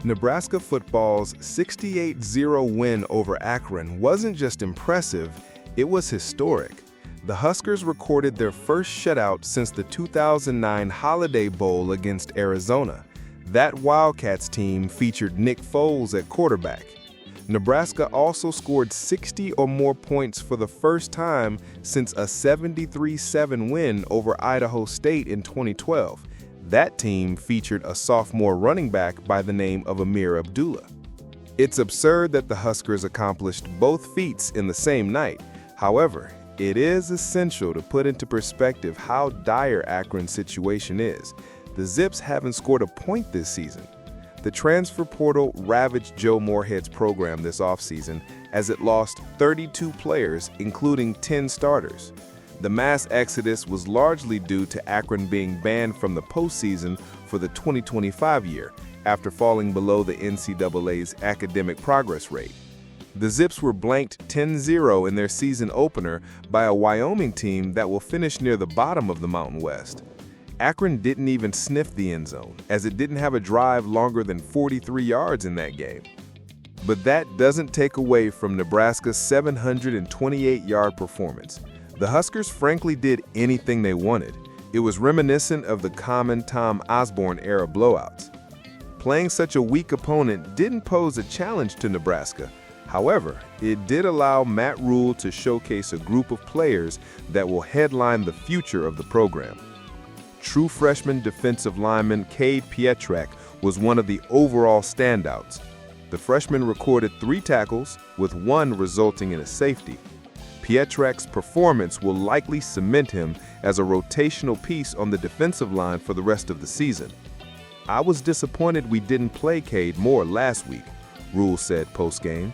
Nebraska football's 68-0 win over Akron wasn't just impressive, it was historic. The Huskers recorded their first shutout since the 2009 Holiday Bowl against Arizona. That Wildcats team featured Nick Foles at quarterback. Nebraska also scored 60 or more points for the first time since a 73-7 win over Idaho State in 2012. That team featured a sophomore running back by the name of Ameer Abdullah. It's absurd that the Huskers accomplished both feats in the same night. However, it is essential to put into perspective how dire Akron's situation is. The Zips haven't scored a point this season. The transfer portal ravaged Joe Moorhead's program this offseason as it lost 32 players, including 10 starters. The mass exodus was largely due to Akron being banned from the postseason for the 2025 year after falling below the NCAA's academic progress rate. The Zips were blanked 10-0 in their season opener by a Wyoming team that will finish near the bottom of the Mountain West. Akron didn't even sniff the end zone, as it didn't have a drive longer than 43 yards in that game. But that doesn't take away from Nebraska's 728-yard performance. The Huskers frankly did anything they wanted. It was reminiscent of the common Tom Osborne-era blowouts. Playing such a weak opponent didn't pose a challenge to Nebraska. However, it did allow Matt Rhule to showcase a group of players that will headline the future of the program. True freshman defensive lineman Cade Pietrek was one of the overall standouts. The freshman recorded 3 tackles, with 1 resulting in a safety. Pietrek's performance will likely cement him as a rotational piece on the defensive line for the rest of the season. "I was disappointed we didn't play Cade more last week," Rhule said post-game.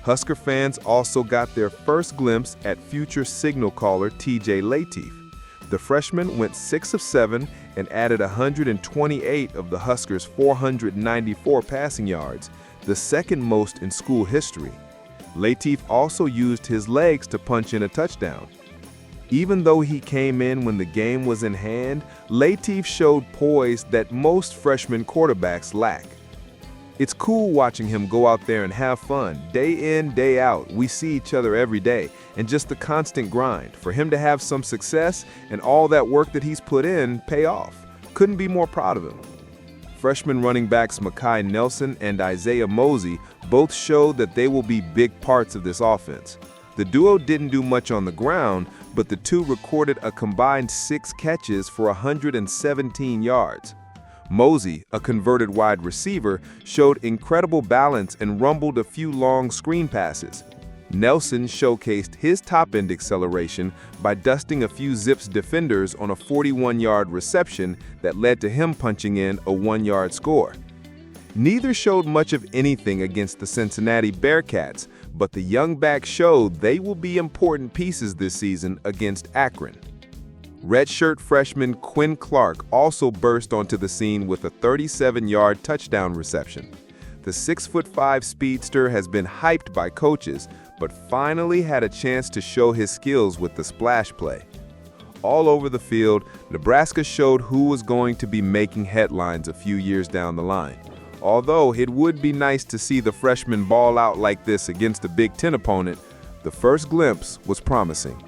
Husker fans also got their first glimpse at future signal caller TJ Lateef. The freshman went 6 of 7 and added 128 of the Huskers' 494 passing yards, the second most in school history. Lateef also used his legs to punch in a touchdown. Even though he came in when the game was in hand, Lateef showed poise that most freshman quarterbacks lack. It's cool watching him go out there and have fun. Day in, day out, we see each other every day, and just the constant grind. For him to have some success and all that work that he's put in pay off. Couldn't be more proud of him. Freshman running backs Makai Nelson and Isaiah Mosey both showed that they will be big parts of this offense. The duo didn't do much on the ground, but the two recorded a combined 6 catches for 117 yards. Mosey, a converted wide receiver, showed incredible balance and rumbled a few long screen passes. Nelson showcased his top-end acceleration by dusting a few Zips defenders on a 41-yard reception that led to him punching in a 1-yard score. Neither showed much of anything against the Cincinnati Bearcats, but the young backs showed they will be important pieces this season against Akron. Redshirt freshman Quinn Clark also burst onto the scene with a 37-yard touchdown reception. The 6'5" speedster has been hyped by coaches, but finally had a chance to show his skills with the splash play. All over the field, Nebraska showed who was going to be making headlines a few years down the line. Although it would be nice to see the freshman ball out like this against a Big Ten opponent, the first glimpse was promising.